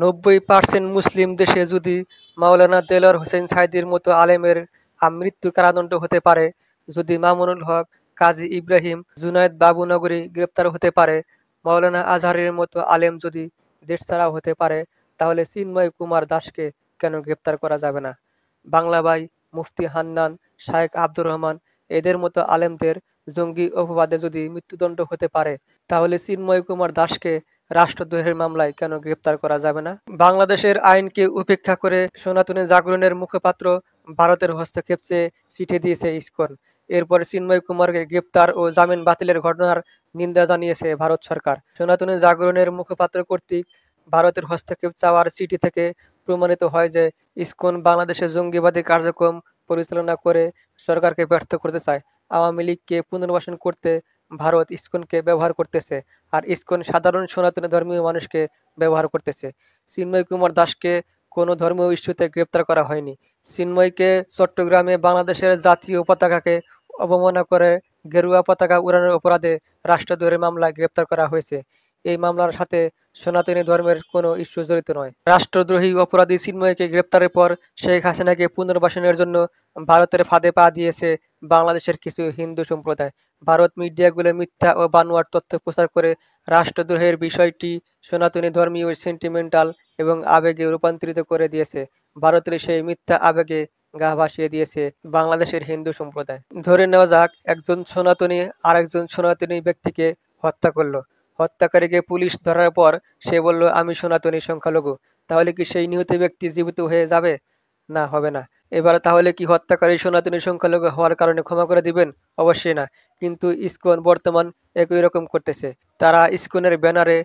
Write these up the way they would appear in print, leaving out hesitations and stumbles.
90% মুসলিম দেশে যদি মাওলানা দেলোয়ার হোসেন সাঈদীর মতো আলেমের মৃত্যু কারাদণ্ড হতে পারে, যদি মামুনুল হক, কাজী ইব্রাহিম, জুনায়েদ বাবুনগরী গ্রেপ্তার হতে পারে, মাওলানা আজহারের মতো আলেম যদি দেশছাড়া হতে পারে, তাহলে চিন্ময় কুমার দাশকে কেন গ্রেপ্তার করা যাবে না? বাংলাবাই, মুফতি হান্নান, শায়েখ আব্দুর রহমান এদের মতো আলেমদের জঙ্গি অপবাদে যদি মৃত্যুদণ্ড হতে পারে, তাহলে চিন্ময় কুমার দাশকে রাষ্ট্রদ্রোহের মামলায় কেন গ্রেপ্তার করা যাবে না? বাংলাদেশের আইনকে উপেক্ষা করে সনাতনী জাগরণের মুখপাত্র ভারতের হস্তক্ষেপ চেয়ে চিঠি দিয়েছে ইসকন। এরপর চিন্ময় কুমারকে গ্রেপ্তার ও জামিন বাতিলের ঘটনার নিন্দা জানিয়েছে ভারত সরকার। সনাতনী জাগরণের মুখপাত্র কর্তৃক ভারতের হস্তক্ষেপ চাওয়ার চিঠি থেকে প্রমাণিত হয় যে ইসকন বাংলাদেশে জঙ্গিবাদী কার্যক্রম পরিচালনা করে সরকারকে ব্যর্থ করতে চায়। আওয়ামী লীগকে পুনর্বাসন করতে ভারত ইসকনকে ব্যবহার করতেছে, আর ইসকন সাধারণ সনাতনী ধর্মীয় মানুষকে ব্যবহার করতেছে। চিন্ময় কুমার দাশকে কোনো ধর্মীয় ইস্যুতে গ্রেপ্তার করা হয়নি। চিন্ময়কে চট্টগ্রামে বাংলাদেশের জাতীয় পতাকাকে অবমাননা করে গেরুয়া পতাকা উড়ানোর অপরাধে রাষ্ট্রদ্রোহের মামলায় গ্রেপ্তার করা হয়েছে। এই মামলার সাথে সনাতনী ধর্মের কোনো ইস্যু জড়িত নয়। রাষ্ট্রদ্রোহী অপরাধী চিন্ময়কে গ্রেপ্তারের পর শেখ হাসিনাকে পুনর্বাসনের জন্য ভারতের ফাঁদে পা দিয়েছে বাংলাদেশের কিছু হিন্দু সম্প্রদায়। ভারত মিডিয়াগুলো মিথ্যা ও বানোয়াট তথ্য প্রচার করে রাষ্ট্রদ্রোহের বিষয়টি সনাতনী ধর্মীয় সেন্টিমেন্টাল এবং আবেগে রূপান্তরিত করে দিয়েছে। ভারতের সেই মিথ্যা আবেগে গা ভাসিয়ে দিয়েছে বাংলাদেশের হিন্দু সম্প্রদায়। ধরে নেওয়া যাক, একজন সনাতনী আরেকজন সনাতনী ব্যক্তিকে হত্যা করলো। হত্যাকারীকে পুলিশ ধরার পর সে বলল, আমি সনাতনী সংখ্যালঘু। তাহলে কি সেই নিহত ব্যক্তি জীবিত হয়ে যাবে? না, হবে না। এবার তাহলে কি হত্যাকারী সনাতনী সংখ্যালঘু হওয়ার কারণে ক্ষমা করে দিবেন? অবশ্যই না। কিন্তু ইসকন বর্তমান একই রকম করতেছে। তারা ইসকনের ব্যানারে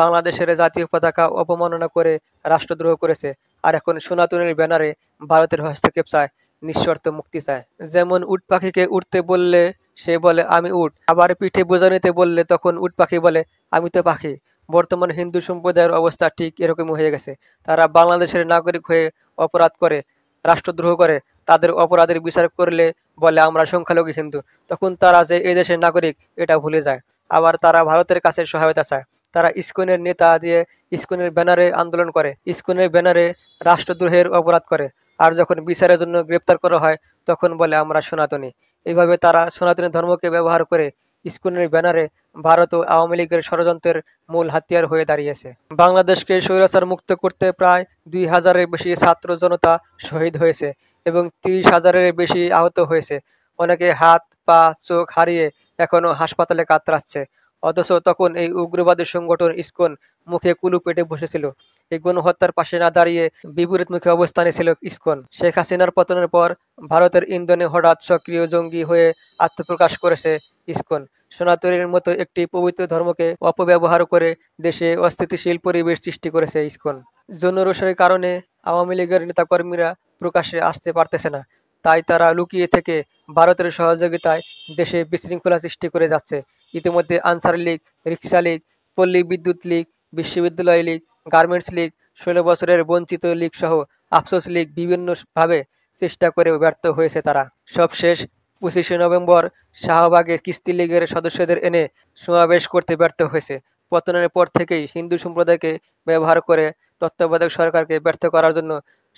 বাংলাদেশের জাতীয় পতাকা অপমাননা করে রাষ্ট্রদ্রোহ করেছে, আর এখন সনাতনের ব্যানারে ভারতের হস্তক্ষেপ চায়, নিঃশর্ত মুক্তি চায়। যেমন উট পাখিকে উঠতে বললে সে বলে আমি উট, আবার পিঠে বোঝা নিতে বললে তখন উট পাখি বলে আমি তো পাখি। বর্তমান হিন্দু সম্প্রদায়ের অবস্থা ঠিক এরকমই হয়ে গেছে। তারা বাংলাদেশের নাগরিক হয়ে অপরাধ করে, রাষ্ট্রদ্রোহ করে, তাদের অপরাধের বিচার করলে বলে আমরা সংখ্যালঘু হিন্দু। তখন তারা যে এই দেশের নাগরিক এটা ভুলে যায়। আবার তারা ভারতের কাছে সহায়তা চায়। তারা ইসকনের নেতা দিয়ে ইসকনের ব্যানারে আন্দোলন করে, ইসকনের ব্যানারে রাষ্ট্রদ্রোহের অপরাধ করে, আর যখন বিচারের জন্য গ্রেপ্তার করা হয় তখন বলে আমরা সনাতনী। এইভাবে তারা সনাতনী ধর্মকে ব্যবহার করে ইসকনের ব্যানারে ভারত ও আওয়ামী লীগের ষড়যন্ত্রের মূল হাতিয়ার হয়ে দাঁড়িয়েছে। বাংলাদেশকে স্বৈরাচার মুক্ত করতে প্রায় 2000-এর বেশি ছাত্র জনতা শহীদ হয়েছে এবং 30,000-এর বেশি আহত হয়েছে। অনেকে হাত, পা, চোখ হারিয়ে এখনো হাসপাতালে কাতরাচ্ছে। অথচ তখন এই উগ্রবাদী সংগঠন ইসকন মুখে কুলু পেটে বসেছিল। এই গণহত্যার পাশে না দাঁড়িয়ে বিপরীতমুখী অবস্থানে ছিল ইসকন। শেখ হাসিনার পতনের পর ভারতের ইন্ধনে হঠাৎ সক্রিয় জঙ্গি হয়ে আত্মপ্রকাশ করেছে ইসকন। সনাতনীর মতো একটি পবিত্র ধর্মকে অপব্যবহার করে দেশে অস্থিতিশীল পরিবেশ সৃষ্টি করেছে ইসকন। জনরোষের কারণে আওয়ামী লীগের নেতাকর্মীরা প্রকাশ্যে আসতে পারতেছে না, তাই তারা লুকিয়ে থেকে ভারতের সহযোগিতায় দেশে বিশৃঙ্খলা সৃষ্টি করে যাচ্ছে। ইতিমধ্যে আনসার লীগ, রিকশা লীগ, পল্লী বিদ্যুৎ লীগ, বিশ্ববিদ্যালয় লীগ, গার্মেন্টস লীগ, 16 বছরের বঞ্চিত লীগ সহ আফসোস লীগ বিভিন্নভাবে চেষ্টা করেও ব্যর্থ হয়েছে তারা। সবশেষ 25শে নভেম্বর শাহবাগে কিস্তি লীগের সদস্যদের এনে সমাবেশ করতে ব্যর্থ হয়েছে। পতনের পর থেকেই হিন্দু সম্প্রদায়কে ব্যবহার করে তত্ত্বাবধায়ক সরকারকে ব্যর্থ করার জন্য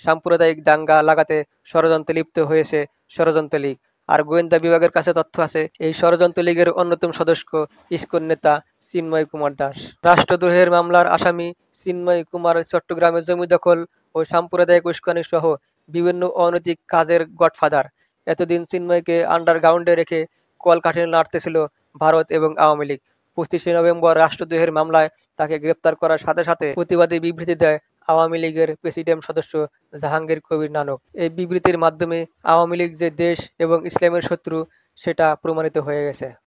সাম্প্রদায়িক দাঙ্গা লাগাতে ষড়যন্ত্রে লিপ্ত হয়েছে ষড়যন্ত্র লীগ। আর গোয়েন্দা বিভাগের কাছে তথ্য আছে এই ষড়যন্ত্র লীগের অন্যতম সদস্য ইসকন নেতা চিন্ময় কুমার দাস। রাষ্ট্রদ্রোহের মামলার আসামি চিন্ময় কুমার চট্টগ্রামে জমি দখল ও সাম্প্রদায়িক উস্কানি সহ বিভিন্ন অনৈতিক কাজের গডফাদার। এতদিন চিন্ময়কে আন্ডারগ্রাউন্ডে রেখে কলকাঠি নাড়তেছিল ভারত এবং আওয়ামী লীগ। 25শে নভেম্বর রাষ্ট্রদ্রোহের মামলায় তাকে গ্রেপ্তার করার সাথে সাথে প্রতিবাদী বিবৃতি দেয় আওয়ামী লীগের প্রেসিডেন্ট সদস্য জাহাঙ্গীর কবির নানক। এই বিবৃতির মাধ্যমে আওয়ামী লীগ যে দেশ এবং ইসলামের শত্রু সেটা প্রমাণিত হয়ে গেছে।